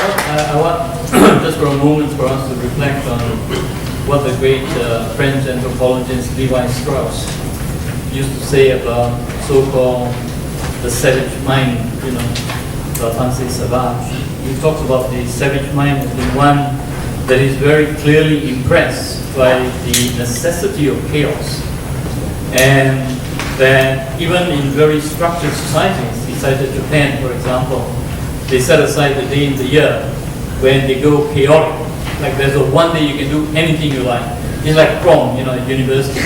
I want just for a moment for us to reflect on what the great French anthropologist Levi Strauss used to say about so-called the savage mind, la pensée sauvage. He talks about the savage mind as the one that is very clearly impressed by the necessity of chaos. And that even in very structured societies, he cited Japan, for example, they set aside the day in the year when they go chaotic. Like there's a one day you can do anything you like. It's like prom, at university.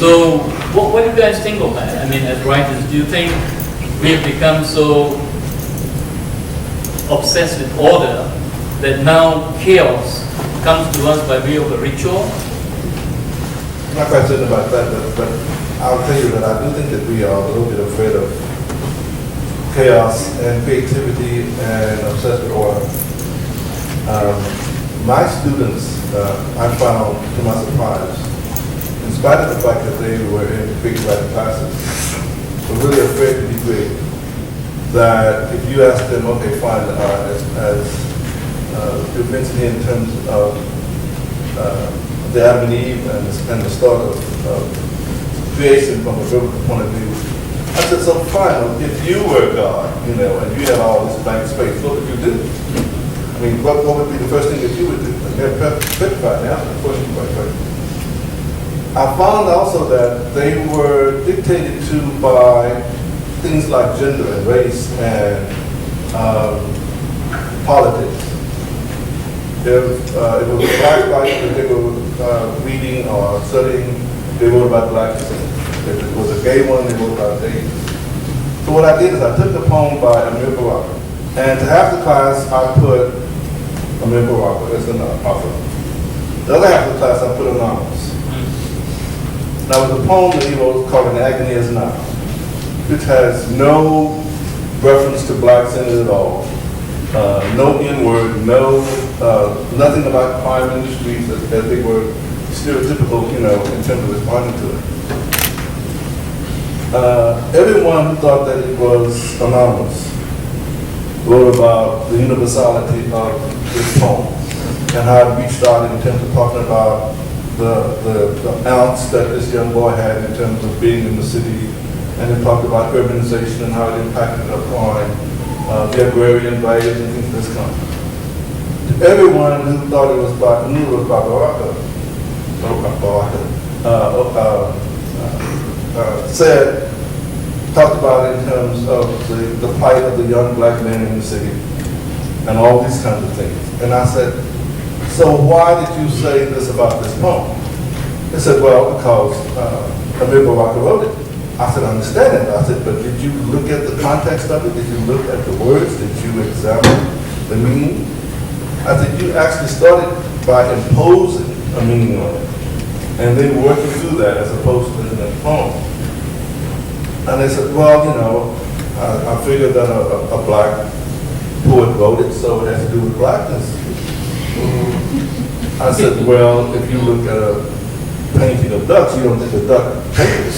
So what do you guys think of that? I mean, as writers, do you think we've become so obsessed with order that now chaos comes to us by way of a ritual? I'm not quite certain about that, but I'll tell you that I do think that we are a little bit afraid of chaos and creativity and obsessed with order. My students, I found to my surprise, in spite of the fact that they were in creative writing classes, were really afraid to be creative. That if you ask them, okay, fine, as you mentioned here in terms of the Adam and Eve and the start of creation from a biblical point of view, I said, so fine, if you were God, and you had all this blank space, what would you do? I mean, what would be the first thing that you would do? And they're petrified now, the question quite frankly. I found also that they were dictated to by things like gender and race and politics. If it was a black life that they were reading or studying, they wrote about blacks. If it was a gay one, they wrote about gays. So what I did is I took the poem by Amir Baraka, and to half the class I put Amir Baraka as an author. The other half of the class I put anonymous. Now it was a poem that he wrote called An Agony Is Now, which has no reference to blacks in it at all. No N-word, nothing about crime in the streets as they were stereotypical, in terms of responding to it. Everyone who thought that it was anonymous wrote about the universality of this poem and how it reached out in terms of talking about the ounce that this young boy had in terms of being in the city, and it talked about urbanization and how it impacted upon the agrarian values and things of this kind. Everyone who thought it was about, knew it was about talked about it in terms of the plight of the young black men in the city and all these kinds of things. And I said, so why did you say this about this poem? They said, well, because Amir Baraka wrote it. I said, I understand it. I said, but did you look at the context of it? Did you look at the words? Did you examine the meaning? I said, you actually started by imposing a meaning on it and then working through that as opposed to in a poem. And they said, well, I figured that a black poet wrote it, so it has to do with blackness. I said, well, if you look at a painting of ducks, you don't think a duck painted.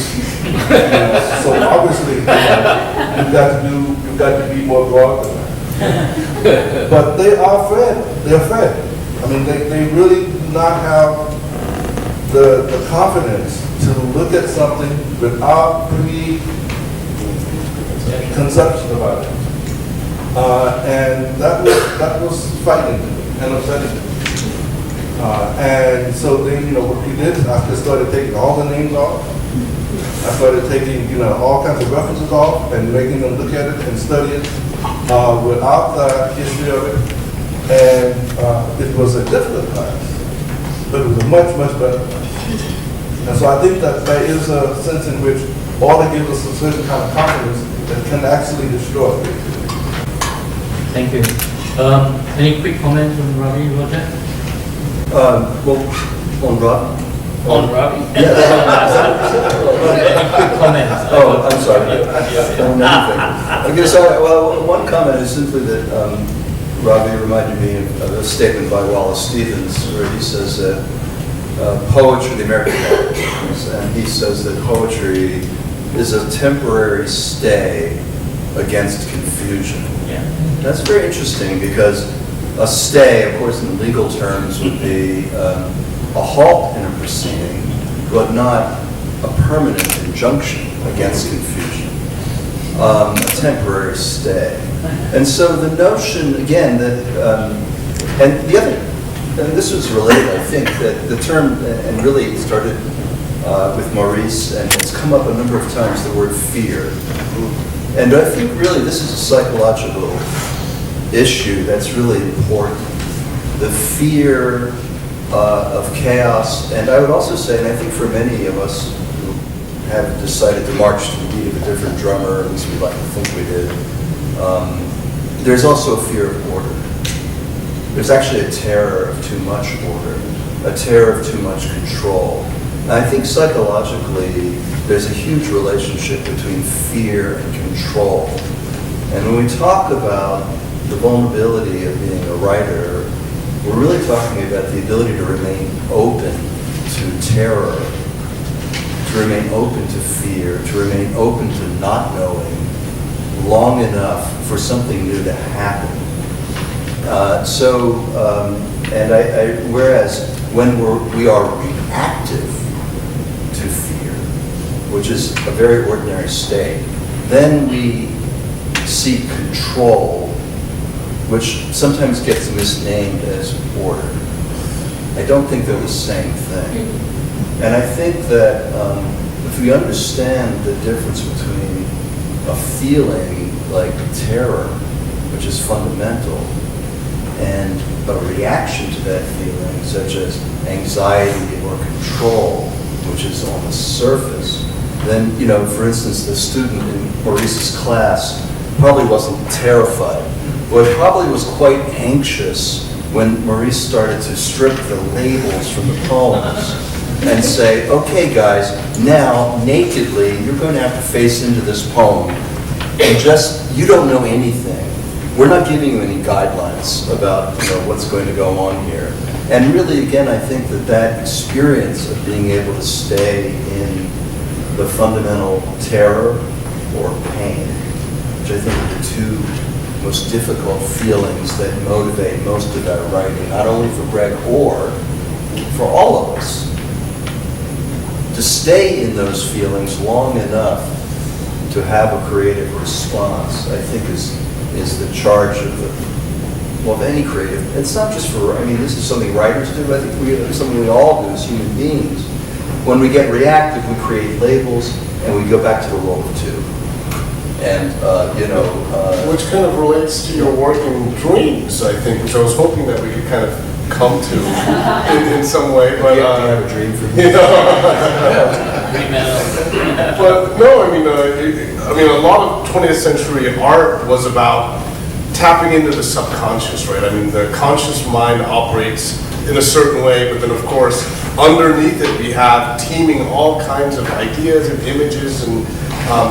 So obviously, you've got to be more broad than that. But they are fed. They're fed. I mean, they really do not have the confidence to look at something without conception about it. And that was frightening and upsetting. And so then, what we did is I just started taking all the names off. I started taking, all kinds of references off and making them look at it and study it without the history of it. And it was a difficult class, but it was a much, much better class. And so I think that there is a sense in which order gives us a certain kind of confidence that can actually destroy it. Thank you. Any quick comments on Ravi, Rodger? On Ravi? On Ravi? Any quick comments? Oh, I'm sorry. On anything. I guess, one comment is simply that Ravi reminded me of a statement by Wallace Stevens where he says that poetry, the American poet, and he says that poetry is a temporary stay against confusion. Yeah. That's very interesting because a stay, of course, in legal terms, would be a halt in a proceeding, but not a permanent injunction against confusion, a temporary stay. And so the notion, again, that, and the other, and this was related, I think, that the term, and really it started with Maurice, and it's come up a number of times, the word fear. And I think really this is a psychological issue that's really important. The fear of chaos, and I would also say, and I think for many of us who have decided to march to the beat of a different drummer, at least we like to think we did, there's also a fear of order. There's actually a terror of too much order, a terror of too much control. And I think psychologically, there's a huge relationship between fear and control. And when we talk about the vulnerability of being a writer, we're really talking about the ability to remain open to terror, to remain open to fear, to remain open to not knowing long enough for something new to happen. Whereas when we are reactive to fear, which is a very ordinary state, then we seek control, which sometimes gets misnamed as order. I don't think they're the same thing. And I think that if we understand the difference between a feeling like terror, which is fundamental, and a reaction to that feeling, such as anxiety or control, which is on the surface, then, for instance, the student in Maurice's class probably wasn't terrified, but probably was quite anxious when Maurice started to strip the labels from the poems and say, okay guys, now nakedly you're going to have to face into this poem and you don't know anything. We're not giving you any guidelines about what's going to go on here. And really, again, I think that experience of being able to stay in the fundamental terror or pain, which I think are the two most difficult feelings that motivate most of our writing, not only for Greg or for all of us. To stay in those feelings long enough to have a creative response, I think is the charge of any creative. It's not just for, this is something writers do, I think it's something we all do as human beings. When we get reactive, we create labels and we go back to the world of two. And, which kind of relates to your work in dreams, I think, which I was hoping that we could kind of come to in some way. But, do you have a dream for me? But no, a lot of 20th century art was about tapping into the subconscious, right? The conscious mind operates in a certain way, but then of course, underneath it we have teeming all kinds of ideas and images and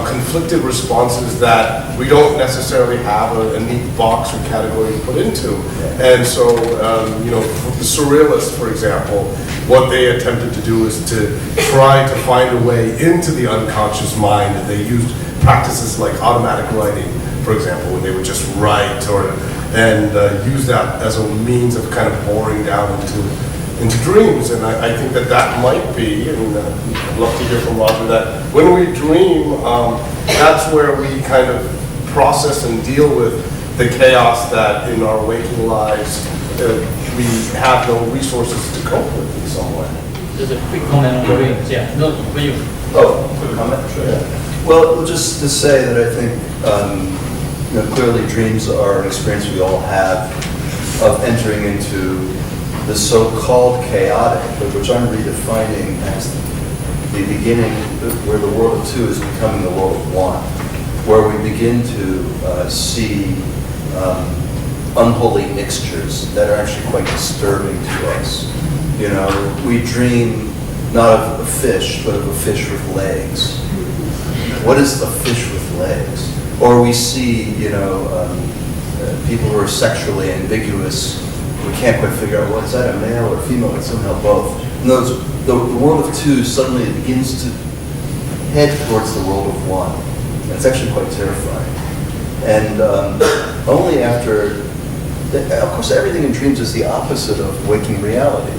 conflicted responses that we don't necessarily have a neat box or category to put into. And so, the surrealists, for example, what they attempted to do is to try to find a way into the unconscious mind. They used practices like automatic writing, for example, when they would just write and use that as a means of kind of boring down into dreams. And I think that might be, and I'd love to hear from Rodger, that when we dream, that's where we kind of process and deal with the chaos that in our waking lives we have no resources to cope with in some way. Just a quick comment on dreams. Yeah. No, for you. Oh, quick comment? Sure. Yeah. Well, just to say that I think clearly dreams are an experience we all have of entering into the so-called chaotic, but which I'm redefining as the beginning, where the world of two is becoming the world of one, where we begin to see unholy mixtures that are actually quite disturbing to us. We dream not of a fish, but of a fish with legs. What is a fish with legs? Or we see, people who are sexually ambiguous. We can't quite figure out, is that a male or female? It's somehow both. In other words, the world of two suddenly begins to head towards the world of one. And it's actually quite terrifying. And only after, of course, everything in dreams is the opposite of waking reality.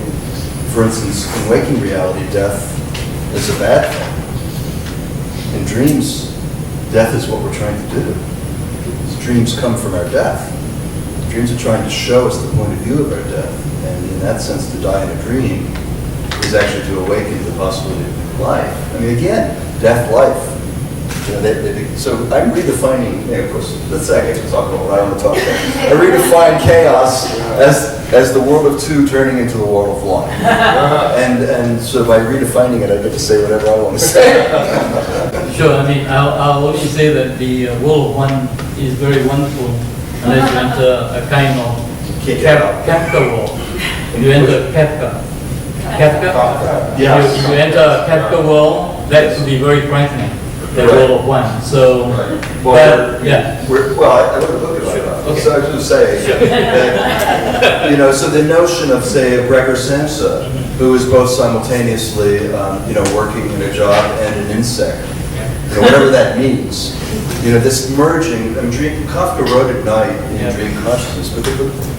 For instance, in waking reality, death is a bad thing. In dreams, death is what we're trying to do. Dreams come from our death. Dreams are trying to show us the point of view of our death. And in that sense, to die in a dream is actually to awaken to the possibility of life. I mean, again, death, life. You know, so I'm redefining, of course, let's say I get to talk about what I want to talk about. I redefine chaos as the world of two turning into the world of one. And so by redefining it, I get to say whatever I want to say. Sure, I mean, I'll only say that the world of one is very wonderful unless you enter a kind of Kafka world. You enter Kafka. Yes. If you enter a Kafka world, that could be very frightening. The world of one. So, Well, yeah. I wrote a book about that. Okay. So I was going to say, that, you know, so the notion of, say, of Gregor Samsa, who is both simultaneously, you know, working in a job and an insect, you know, whatever that means. You know, this merging, I mean, Kafka wrote at night in dream consciousness,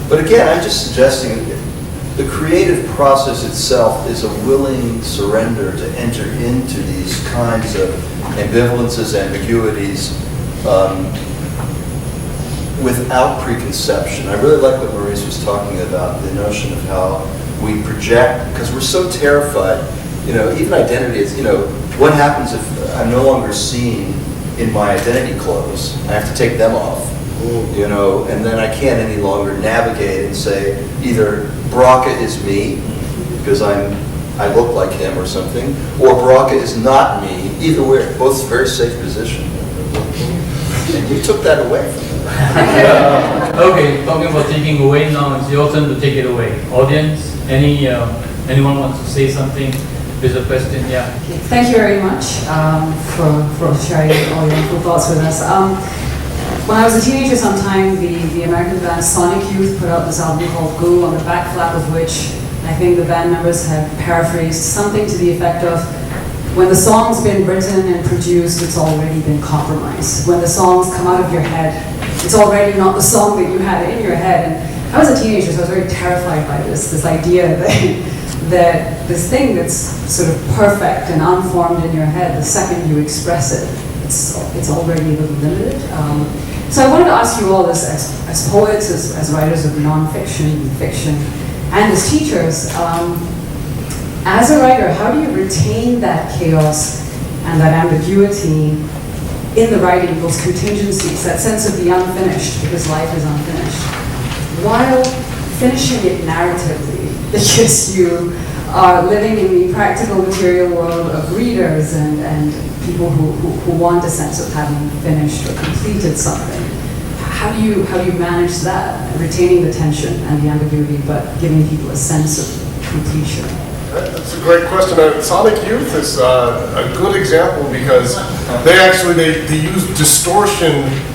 but again, I'm just suggesting the creative process itself is a willing surrender to enter into these kinds of ambivalences, ambiguities, without preconception. I really like what Maurice was talking about, the notion of how we project, because we're so terrified, you know, even identity is, you know, what happens if I'm no longer seen in my identity clothes? I have to take them off, you know, and then I can't any longer navigate and say either Braca is me, because I look like him or something, or Braca is not me. Either way, both very safe position. And you took that away from me. Okay, talking about taking away now, it's your turn to take it away. Audience, anyone wants to say something? There's a question, yeah. Okay, thank you very much for sharing all your wonderful thoughts with us. When I was a teenager sometime, the American band Sonic Youth put out this album called Go, on the back flap of which I think the band members had paraphrased something to the effect of, when the song's been written and produced, it's already been compromised. When the songs come out of your head, it's already not the song that you had in your head. And I was a teenager, so I was very terrified by this idea that this thing that's sort of perfect and unformed in your head, the second you express it, it's already a little limited. So I wanted to ask you all this, as poets, as writers of nonfiction, fiction, and as teachers, as a writer, how do you retain that chaos and that ambiguity in the writing, those contingencies, that sense of the unfinished, because life is unfinished, while finishing it narratively, because you are living in the practical material world of readers and people who want a sense of having finished or completed something. How do you manage that, retaining the tension and the ambiguity, but giving people a sense of completion? That's a great question. Sonic Youth is a good example because they use distortion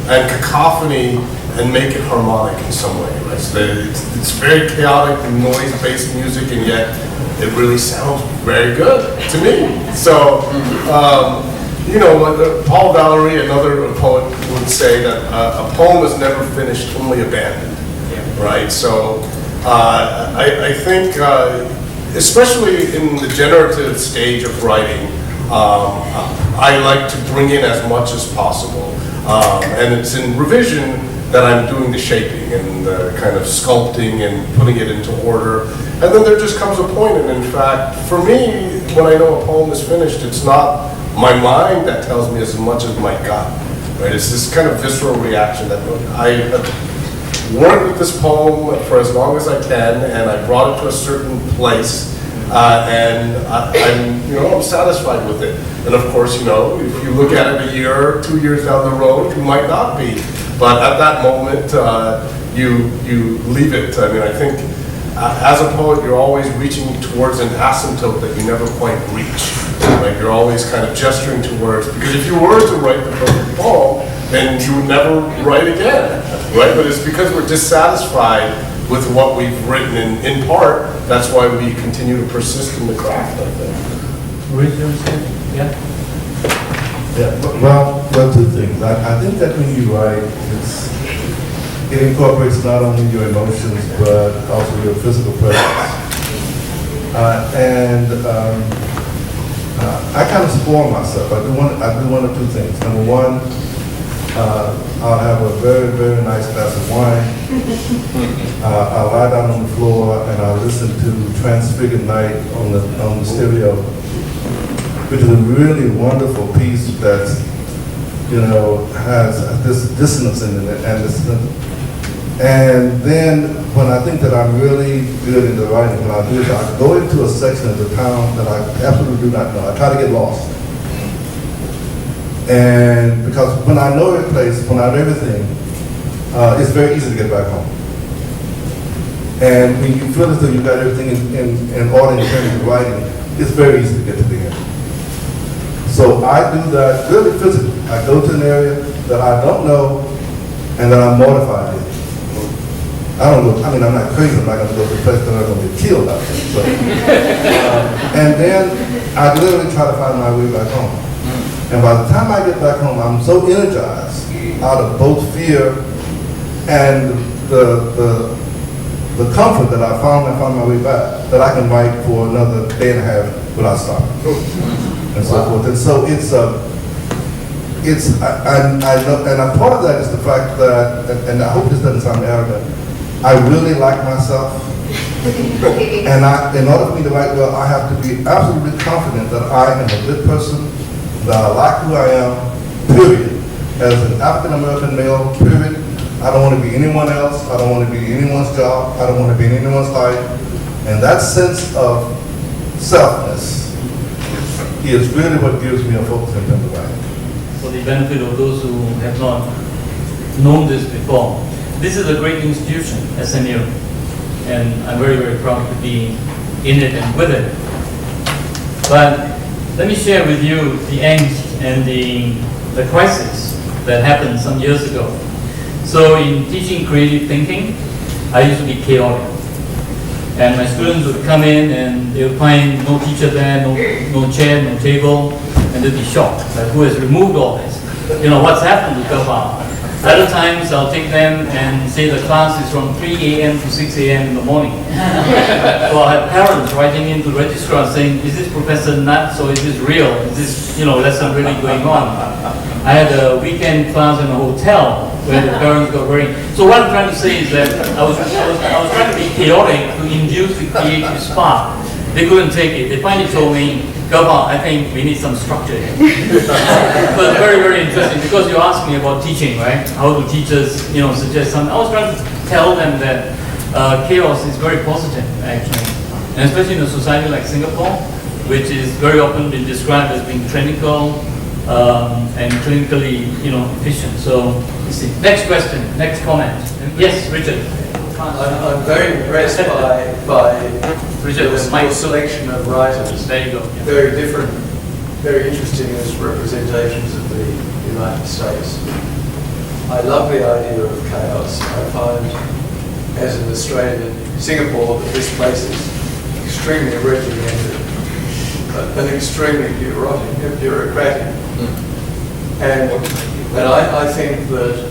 and cacophony and make it harmonic in some way. Right? So it's very chaotic, noise-based music, and yet it really sounds very good to me. So, you know, Paul Valery, another poet, would say that a poem is never finished, only abandoned. Right? So, I think, especially in the generative stage of writing, I like to bring in as much as possible. And it's in revision that I'm doing the shaping and the kind of sculpting and putting it into order. And then there just comes a point, and in fact, for me, when I know a poem is finished, it's not my mind that tells me as much as my gut, right? It's this kind of visceral reaction that I have worked with this poem for as long as I can, and I brought it to a certain place, and I'm satisfied with it. And of course, you know, if you look at it a year, 2 years down the road, you might not be. But at that moment, you leave it. I mean, I think as a poet, you're always reaching towards an asymptote that you never quite reach. Right? You're always kind of gesturing towards, because if you were to write the perfect poem, then you would never write again, right? But it's because we're dissatisfied with what we've written in part. That's why we continue to persist in the craft, I think. Maurice, yeah? Well, two things. I think that when you write, it incorporates not only your emotions, but also your physical presence. I kind of spoil myself. I do one of two things. Number one, I'll have a very, very nice glass of wine. I'll lie down on the floor and I'll listen to Transfigured Night on the stereo, which is a really wonderful piece that, has this dissonance in it. And then when I think that I'm really good in the writing, what I do is I go into a section of the town that I absolutely do not know. I try to get lost. And because when I know a place, when I know everything, it's very easy to get back home. And when you feel as though you've got everything in order in terms of writing, it's very easy to get to the end. So I do that really physically. I go to an area that I don't know and that I'm mortified in. I'm not crazy. I'm not going to go to a place that I'm going to get killed out there. So, and then I literally try to find my way back home. And by the time I get back home, I'm so energized out of both fear and the comfort that I found my way back, that I can write for another day and a half without stopping, and so forth. And so I know, and a part of that is the fact that, and I hope this doesn't sound arrogant, I really like myself. And in order for me to write well, I have to be absolutely confident that I am a good person, that I like who I am, period. As an African American male, period. I don't want to be anyone else. I don't want to be anyone's job. I don't want to be in anyone's life. And that sense of selfness is really what gives me a focus in terms of writing. For the benefit of those who have not known this before, this is a great institution, SMU, and I'm very, very proud to be in it and with it. But let me share with you the angst and the crisis that happened some years ago. So in teaching creative thinking, I used to be chaotic. And my students would come in and they would find no teacher there, no chair, no table, and they'd be shocked, like, who has removed all this? What's happened to Kirpal? Other times I'll take them and say the class is from 3 a.m. to 6 a.m. in the morning. So I'll have parents writing into the registrar saying, is this professor nuts or is this real? Is this, lesson really going on? I had a weekend class in a hotel where the parents got very... So what I'm trying to say is that I was trying to be chaotic to induce the creative spark. They couldn't take it. They finally told me, Kirpal, I think we need some structure here. But very, very interesting, because you asked me about teaching, right? How do teachers, suggest something? I was trying to tell them that chaos is very positive, actually. And especially in a society like Singapore, which is very often been described as being clinical and clinically, efficient. So, you see. Next question, next comment. Yes, Richard. I'm very impressed by your selection of writers. There you go. Yeah. Very different, very interesting as representations of the United States. I love the idea of chaos. I find, as an Australian in Singapore, that this place is extremely regimented and extremely bureaucratic. And I think that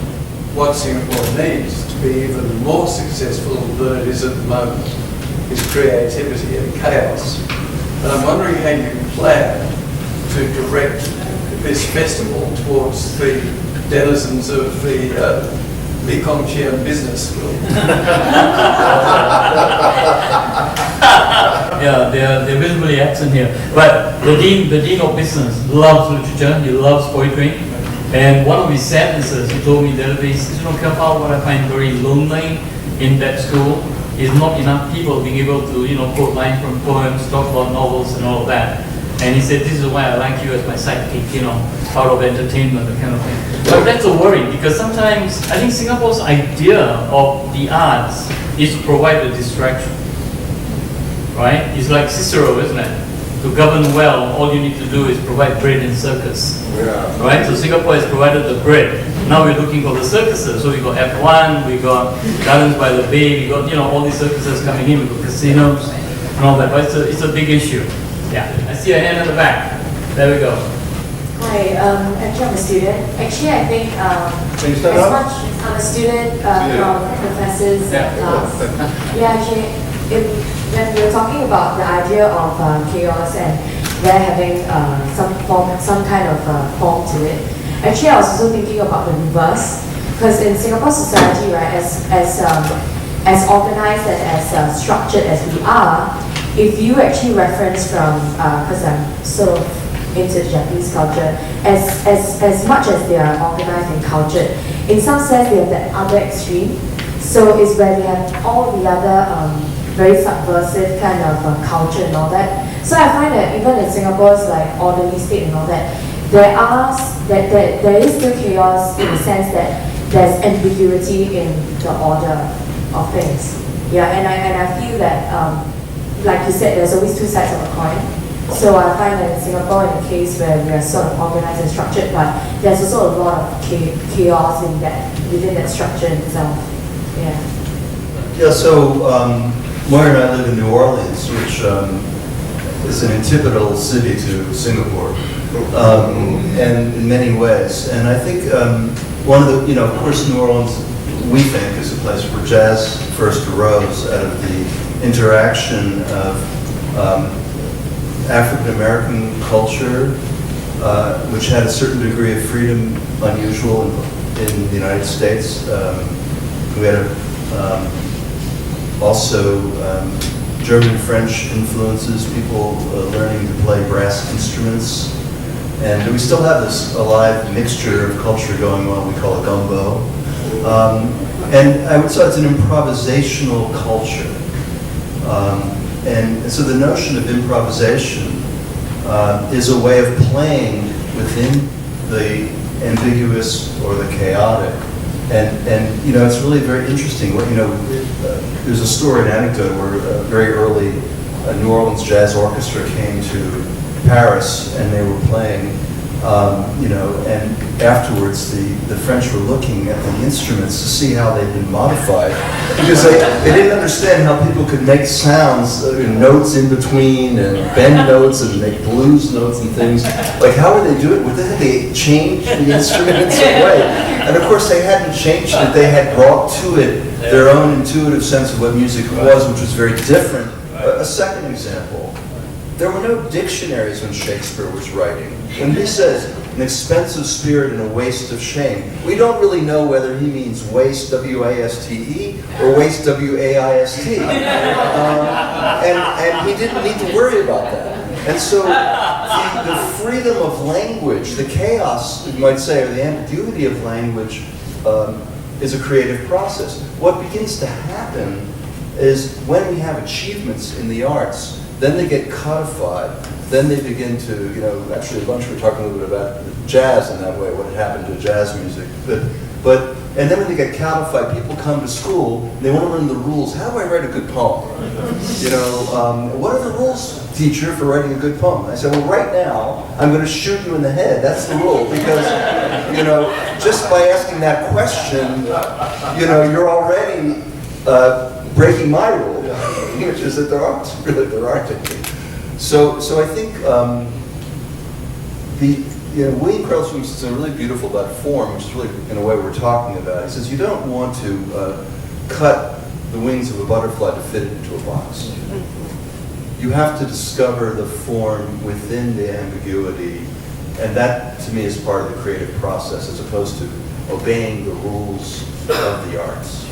what Singapore needs to be even more successful than it is at the moment is creativity and chaos. And I'm wondering how you plan to direct this festival towards the denizens of the Lee Kong Chian Business School. Yeah, they're visibly absent here. But the dean of business loves literature. He loves poetry. And one of his sadnesses, he told me the other day, he says, Kirpal, what I find very lonely in that school is not enough people being able to, quote lines from poems, talk about novels and all of that. And he said, this is why I like you as my sidekick, out of entertainment, the kind of thing. But that's a worry, because sometimes I think Singapore's idea of the arts is to provide a distraction, right? It's like Cicero, isn't it? To govern well, all you need to do is provide bread and circus. Yeah. Right? So Singapore has provided the bread. Now we're looking for the circuses. So we got F1, we got Gardens by the Bay, we got all these circuses coming in, we got casinos and all that. But it's a big issue. Yeah. I see a hand in the back. There we go. Hi, actually I'm a student. Actually, I think Can you stand as up? much I'm a student from professors class. Yeah, actually, when we were talking about the idea of chaos and there having some kind of form to it, actually I was also thinking about the reverse. Because in Singapore society, right, as organized and as structured as we are, if you actually reference from, because I'm sort of into Japanese culture, as much as they are organized and cultured, in some sense they have that other extreme. So it's where they have all the other very subversive kind of culture and all that. So I find that even in Singapore's like orderly state and all that, there is still chaos in the sense that there's ambiguity in the order of things. Yeah, and I feel that, like you said, there's always two sides of a coin. So I find that in Singapore, in the case where we are sort of organized and structured, but there's also a lot of chaos in that, within that structure itself. Yeah. Yeah, so Moira and I live in New Orleans, which is an antipodal city to Singapore, and in many ways. And I think one of the, of course, New Orleans, we think, is a place where jazz first arose out of the interaction of African-American culture, which had a certain degree of freedom unusual in the United States. We had also German and French influences, people learning to play brass instruments. And we still have this alive mixture of culture going on we call a gumbo. And I would say it's an improvisational culture. And so the notion of improvisation is a way of playing within the ambiguous or the chaotic. And it's really very interesting. There's a story, an anecdote, where very early New Orleans Jazz Orchestra came to Paris and they were playing, and afterwards the French were looking at the instruments to see how they'd been modified, because they didn't understand how people could make sounds, notes in between, and bend notes and make blues notes and things. Like, how would they do it? Would they change the instruments away? And of course they hadn't changed it, they had brought to it their own intuitive sense of what music was, which was very different. A second example, there were no dictionaries when Shakespeare was writing. When he says, an expensive spirit and a waste of shame, we don't really know whether he means waste, W-A-S-T-E, or waste, W-A-I-S-T. And he didn't need to worry about that. And so the freedom of language, the chaos, you might say, or the ambiguity of language is a creative process. What begins to happen is when we have achievements in the arts, then they get codified. Then they begin to, actually a bunch were talking a little bit about jazz in that way, what had happened to jazz music. And then when they get codified, people come to school, and they want to learn the rules. How do I write a good poem? What are the rules, teacher, for writing a good poem? I said, well, right now, I'm going to shoot you in the head. That's the rule, because, just by asking that question, you're already breaking my rule, which is that there aren't any. So I think William Carroll Swing says something really beautiful about form, which is really in a way we're talking about. He says you don't want to cut the wings of a butterfly to fit it into a box. You have to discover the form within the ambiguity, and that to me is part of the creative process as opposed to obeying the rules of the arts.